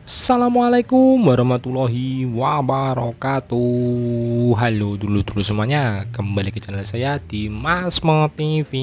Assalamualaikum warahmatullahi wabarakatuh. Halo dulu semuanya, kembali ke channel saya di Masmo TV,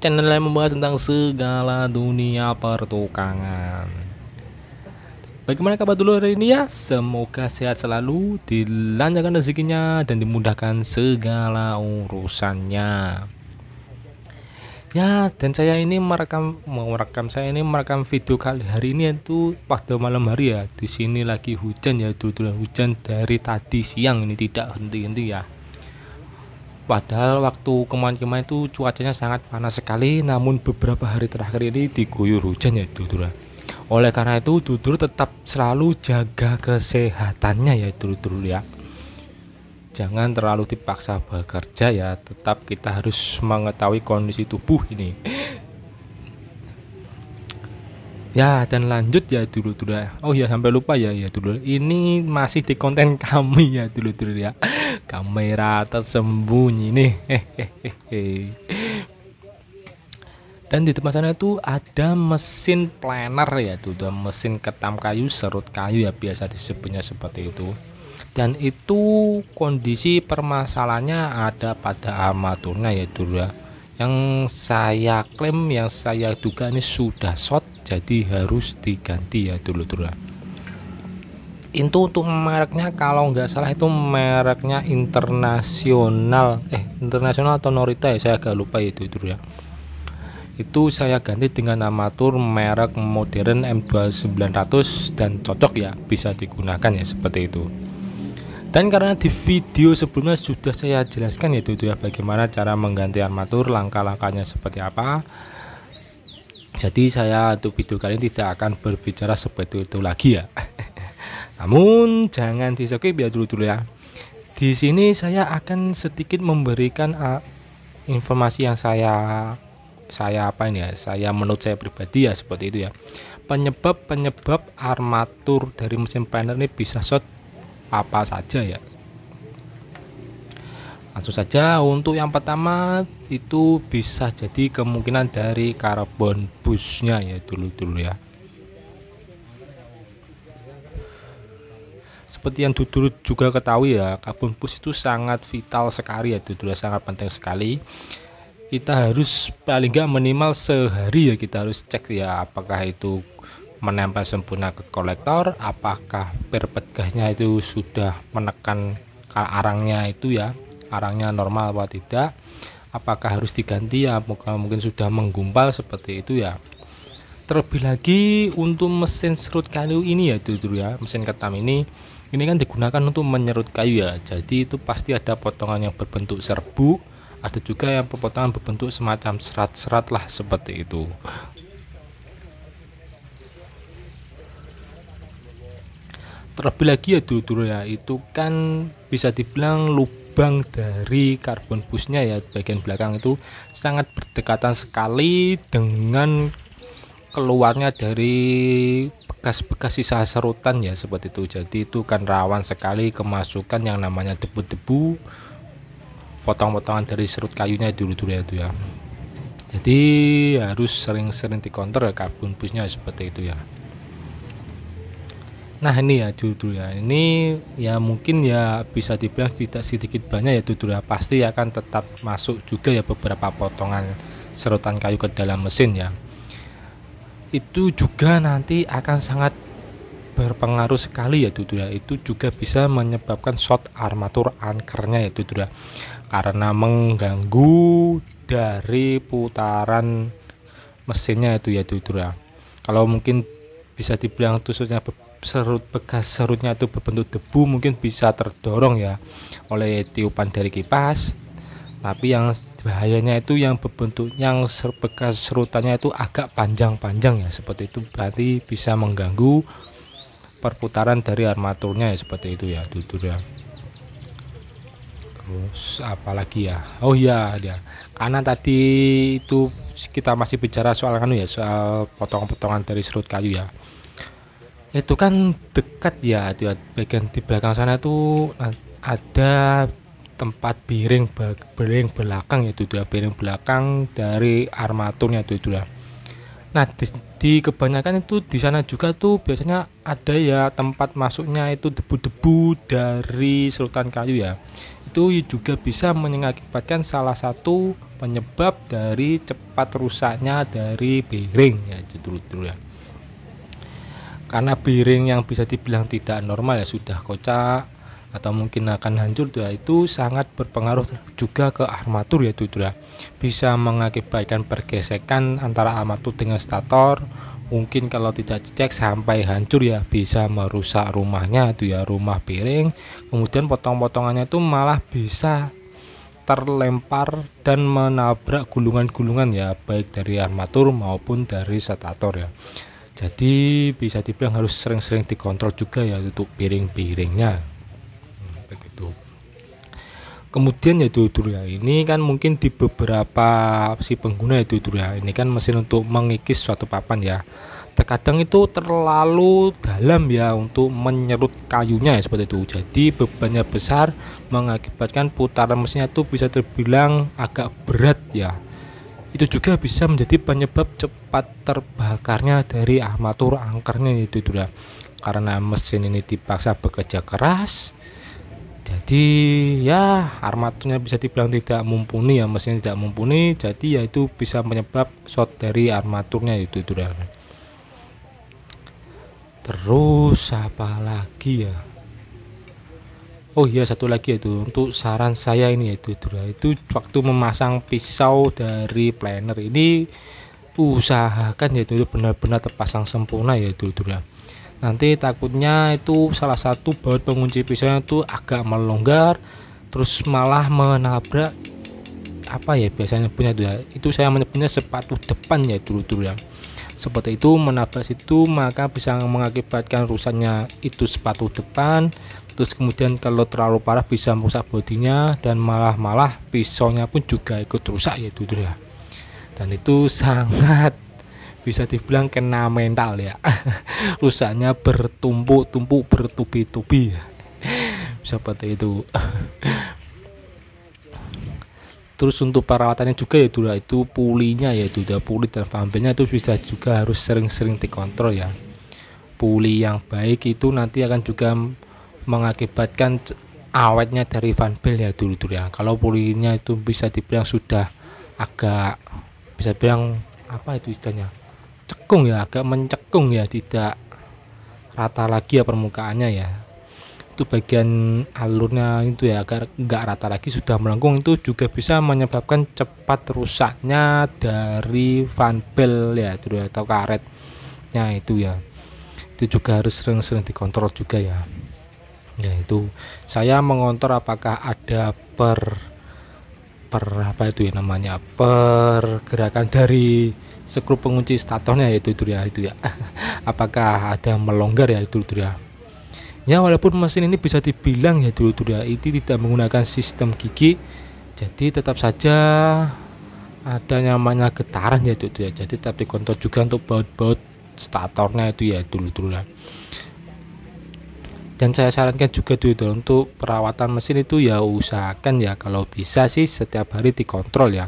channel yang membahas tentang segala dunia pertukangan. Bagaimana kabar dulu hari ini ya? Semoga sehat selalu, dilancarkan rezekinya dan dimudahkan segala urusannya. Ya, dan saya ini merekam video kali hari ini itu pada malam hari ya. Di sini lagi hujan ya, dulu hujan dari tadi siang ini tidak henti-henti ya. Padahal waktu kemarin-kemarin itu cuacanya sangat panas sekali, namun beberapa hari terakhir ini diguyur hujan ya, dulu. Oleh karena itu, dulu tetap selalu jaga kesehatannya ya, dulu ya. Jangan terlalu dipaksa bekerja ya, tetap kita harus mengetahui kondisi tubuh ini. Ya, dan lanjut ya dulu. Oh ya, sampai lupa ya dulu. Ini masih di konten kami ya dulu ya. Kamera tersembunyi nih. Dan di depan sana itu ada mesin planer ya, mesin ketam kayu, serut kayu ya, biasa disebutnya seperti itu. Dan itu kondisi permasalahannya ada pada armaturnya ya dulu ya, yang saya klaim, yang saya duga ini sudah short, jadi harus diganti ya dulu ya. Itu untuk mereknya kalau nggak salah itu mereknya internasional atau Norita ya, saya agak lupa itu dulu ya. Itu saya ganti dengan armatur merek modern M2900 dan cocok ya, bisa digunakan ya seperti itu. Dan karena di video sebelumnya sudah saya jelaskan ya bagaimana cara mengganti armatur, langkah-langkahnya seperti apa. Jadi saya untuk video kali ini tidak akan berbicara seperti itu lagi ya. Namun jangan di skip ya dulu ya. Di sini saya akan sedikit memberikan informasi yang saya menurut saya pribadi ya seperti itu ya. Penyebab armatur dari mesin planer ini bisa short apa saja ya. Langsung saja, untuk yang pertama itu bisa jadi kemungkinan dari karbon busnya ya dulu ya. Seperti yang dulu juga ketahui ya, karbon bus itu sangat vital sekali ya dulu, sangat penting sekali. Kita harus paling nggak minimal sehari ya, kita harus cek ya apakah itu menempel sempurna ke kolektor, apakah perpegahnya itu sudah menekan arangnya itu ya, arangnya normal atau tidak, apakah harus diganti ya, mungkin sudah menggumpal seperti itu ya. Terlebih lagi untuk mesin serut kayu ini ya dulu ya, mesin ketam ini kan digunakan untuk menyerut kayu ya, jadi itu pasti ada potongan yang berbentuk serbuk, ada juga yang potongan berbentuk semacam serat-serat lah seperti itu. Terlebih lagi ya dulu ya, itu kan bisa dibilang lubang dari karbon busnya ya, bagian belakang itu sangat berdekatan sekali dengan keluarnya dari bekas-bekas sisa serutan ya seperti itu. Jadi itu kan rawan sekali kemasukan yang namanya debu-debu, potong-potongan dari serut kayunya dulu ya itu ya. Jadi harus sering-sering dikontrol karbon busnya seperti itu ya. Nah ini ya dulu ya, ini ya mungkin ya bisa dibilang tidak sedikit banyak ya dulu ya, pasti akan tetap masuk juga ya beberapa potongan serutan kayu ke dalam mesin ya. Itu juga nanti akan sangat berpengaruh sekali ya dulu ya, itu juga bisa menyebabkan short armatur ankernya ya dulu ya, karena mengganggu dari putaran mesinnya itu ya dulu ya. Kalau mungkin bisa dibilang tusuknya bekas serutnya itu berbentuk debu, mungkin bisa terdorong ya oleh tiupan dari kipas. Tapi yang bahayanya itu yang berbentuk yang bekas serutannya itu agak panjang-panjang ya seperti itu, berarti bisa mengganggu perputaran dari armaturnya ya seperti itu ya dulu ya. Terus apalagi ya, oh ya dia, karena tadi itu kita masih bicara soal soal potongan-potongan dari serut kayu ya, itu kan dekat ya, bagian di belakang sana tuh ada tempat bearing belakang ya bearing belakang dari armaturnya itu ya. Nah, di kebanyakan itu di sana juga tuh biasanya ada ya tempat masuknya itu debu-debu dari serutan kayu ya. Itu juga bisa mengakibatkan salah satu penyebab dari cepat rusaknya dari bearing ya, dulu ya. Karena bearing yang bisa dibilang tidak normal ya sudah kocak atau mungkin akan hancur ya, itu sangat berpengaruh juga ke armatur ya ya. Bisa mengakibatkan pergesekan antara armatur dengan stator, mungkin kalau tidak dicek sampai hancur ya, bisa merusak rumahnya itu ya, rumah bearing. Kemudian potong-potongannya itu malah bisa terlempar dan menabrak gulungan-gulungan ya, baik dari armatur maupun dari stator ya. Jadi bisa dibilang harus sering-sering dikontrol juga ya untuk bearing-bearingnya begitu. Kemudian ya dulur ya, ini kan mungkin di beberapa si pengguna itu ya, ini kan mesin untuk mengikis suatu papan ya, terkadang itu terlalu dalam ya untuk menyerut kayunya ya, seperti itu. Jadi bebannya besar mengakibatkan putaran mesinnya itu bisa terbilang agak berat ya. Itu juga bisa menjadi penyebab cepat terbakarnya dari armatur angkernya itu ya, karena mesin ini dipaksa bekerja keras. Jadi ya armaturnya bisa dibilang tidak mumpuni ya, mesin tidak mumpuni, jadi ya itu bisa menyebab short dari armaturnya itu ya. Terus apa lagi ya? Oh iya, satu lagi itu untuk saran saya ini itu waktu memasang pisau dari planer ini usahakan yaitu benar-benar terpasang sempurna yaitu ya. Nanti takutnya itu salah satu baut pengunci pisaunya itu agak melonggar, terus malah menabrak apa ya biasanya punya itu ya. Itu saya menyebutnya sepatu depan ya ya. Seperti itu, menabrak situ maka bisa mengakibatkan rusaknya itu sepatu depan. Terus kemudian kalau terlalu parah bisa merusak bodinya, dan malah pisaunya pun juga ikut rusak yaitu ya. Dan itu sangat bisa dibilang kena mental ya. Rusaknya bertumpuk-tumpuk, bertubi-tubi seperti itu. Terus untuk perawatannya juga itu pulinya yaitu puli dan fambelnya itu bisa juga harus sering-sering dikontrol ya. Puli yang baik itu nanti akan juga mengakibatkan awetnya dari fan belt ya ya. Kalau pulinya itu bisa dibilang sudah agak bisa bilang apa itu istilahnya, cekung ya, agak mencekung ya, tidak rata lagi ya permukaannya ya, itu bagian alurnya itu ya agar enggak rata lagi, sudah melengkung, itu juga bisa menyebabkan cepat rusaknya dari fan belt ya atau karetnya itu ya. Itu juga harus sering-sering dikontrol juga ya. Ya itu saya mengontrol apakah ada apa itu ya namanya, pergerakan dari skru pengunci statornya yaitu ya apakah ada melonggar ya itu ya. Ya walaupun mesin ini bisa dibilang ya ya ini tidak menggunakan sistem gigi, jadi tetap saja ada namanya getaran ya ya, jadi tetap dikontrol juga untuk baut-baut statornya itu ya ya. Dan saya sarankan juga untuk perawatan mesin itu ya usahakan ya kalau bisa sih setiap hari dikontrol ya.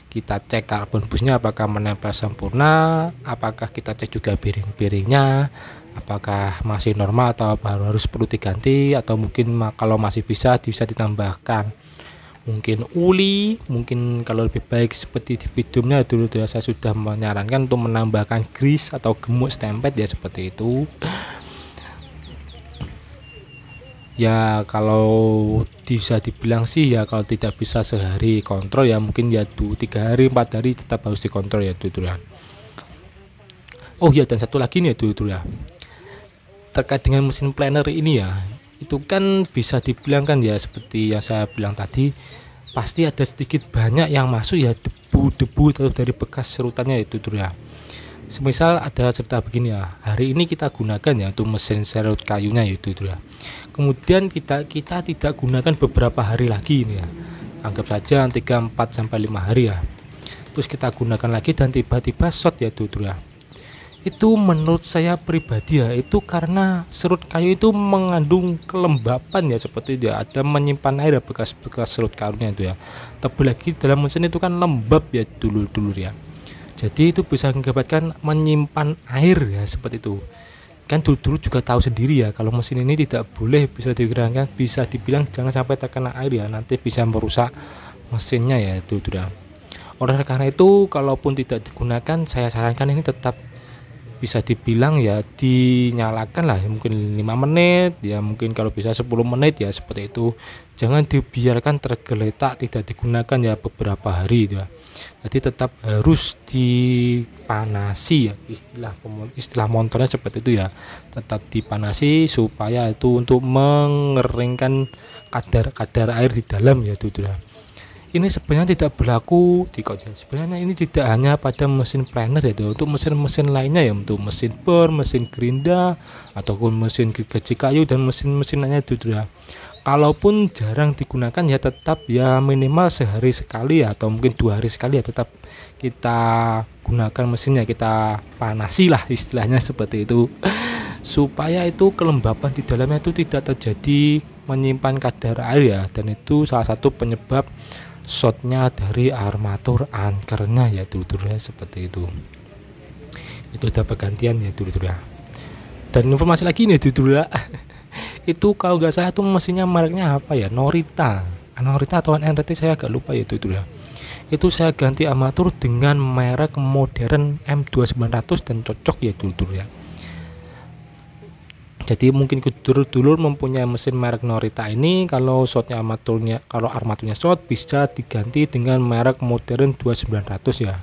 Kita cek karbon busnya apakah menempel sempurna, apakah kita cek juga bearing-bearingnya apakah masih normal atau harus perlu diganti, atau mungkin kalau masih bisa ditambahkan mungkin uli, mungkin kalau lebih baik seperti di videonya dulu ya saya sudah menyarankan untuk menambahkan grease atau gemuk stempet ya, seperti itu. Ya kalau bisa dibilang sih ya kalau tidak bisa sehari kontrol ya mungkin ya 3 hari 4 hari tetap harus dikontrol ya ya. Oh ya, dan satu lagi nih ya terkait dengan mesin planer ini ya, itu kan bisa dibilang kan ya seperti yang saya bilang tadi, pasti ada sedikit banyak yang masuk ya, debu-debu dari bekas serutannya itu ya. Semisal ada cerita begini ya, hari ini kita gunakan ya untuk mesin serut kayunya itu ya. Kemudian kita tidak gunakan beberapa hari lagi ini ya. Anggap saja 3, 4 sampai 5 hari ya. Terus kita gunakan lagi dan tiba-tiba short ya ya. Itu menurut saya pribadi ya, itu karena serut kayu itu mengandung kelembapan ya, seperti dia ada menyimpan air ya, bekas-bekas serut kayunya itu ya. Terlebih lagi dalam mesin itu kan lembab ya dulur-dulur ya. Jadi itu bisa mengakibatkan menyimpan air ya, seperti itu. Kan dulu juga tahu sendiri ya, kalau mesin ini tidak boleh bisa digunakan, bisa dibilang jangan sampai terkena air ya, nanti bisa merusak mesinnya ya itu sudah. Oleh karena itu kalaupun tidak digunakan, saya sarankan ini tetap bisa dibilang ya dinyalakan lah, mungkin 5 menit ya, mungkin kalau bisa 10 menit ya, seperti itu. Jangan dibiarkan tergeletak tidak digunakan ya beberapa hari ya. Jadi tetap harus dipanasi ya, istilah motornya seperti itu ya, tetap dipanasi supaya itu untuk mengeringkan kadar air di dalam ya itu ya. Ini sebenarnya tidak berlaku sebenarnya ini tidak hanya pada mesin planer ya, untuk mesin-mesin lainnya ya, untuk mesin bor, mesin gerinda ataupun mesin gergaji kayu dan mesin-mesin lainnya itu ya. Kalaupun jarang digunakan ya tetap ya minimal sehari sekali ya, atau mungkin 2 hari sekali ya, tetap kita gunakan mesinnya, kita panasi lah istilahnya seperti itu, supaya itu kelembapan di dalamnya itu tidak terjadi menyimpan kadar air ya, dan itu salah satu penyebab shotnya dari armatur ankernya ya dulur ya, seperti itu udah pergantian ya dulur ya. Dan informasi lagi nih dulur ya, itu kalau nggak salah tuh mesinnya mereknya apa ya, Norita atau NRT, saya agak lupa ya dulur ya. Itu saya ganti armatur dengan merek modern M2900 dan cocok ya dulur ya. Jadi mungkin dulur mempunyai mesin merek Norita ini, kalau armaturnya short bisa diganti dengan merek modern 2900 ya.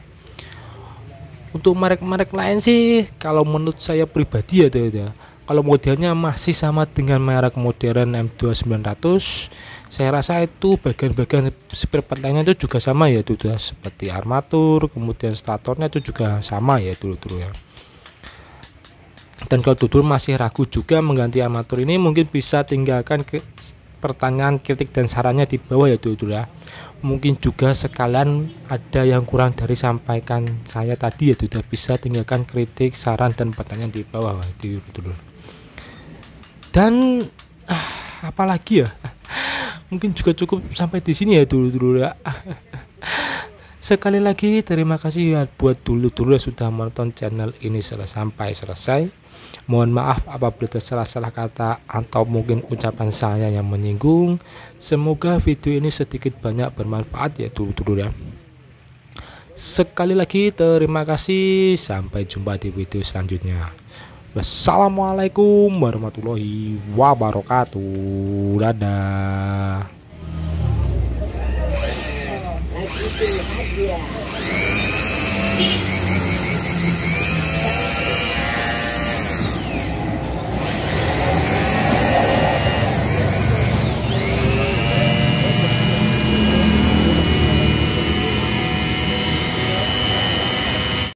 Untuk merek-merek lain sih kalau menurut saya pribadi ya, kalau modelnya masih sama dengan merek modern M2900, saya rasa itu bagian-bagian spare part lainnya itu juga sama ya dulur ya, seperti armatur, kemudian statornya itu juga sama ya dulur ya. Dan kalau dulur masih ragu juga mengganti armatur ini, mungkin bisa tinggalkan pertanyaan, kritik dan sarannya di bawah ya dulur ya. Mungkin juga sekalian ada yang kurang dari sampaikan saya tadi ya dulur, bisa tinggalkan kritik, saran dan pertanyaan di bawah ya dulur. Dan apalagi ya, mungkin juga cukup sampai di sini ya dulur ya. Sekali lagi terima kasih ya buat dulur-dulur yang sudah menonton channel ini sampai selesai. Mohon maaf apabila tersalah-salah kata atau mungkin ucapan saya yang menyinggung. Semoga video ini sedikit banyak bermanfaat ya dulur-dulur ya. Sekali lagi terima kasih, sampai jumpa di video selanjutnya. Wassalamualaikum warahmatullahi wabarakatuh. Dadah.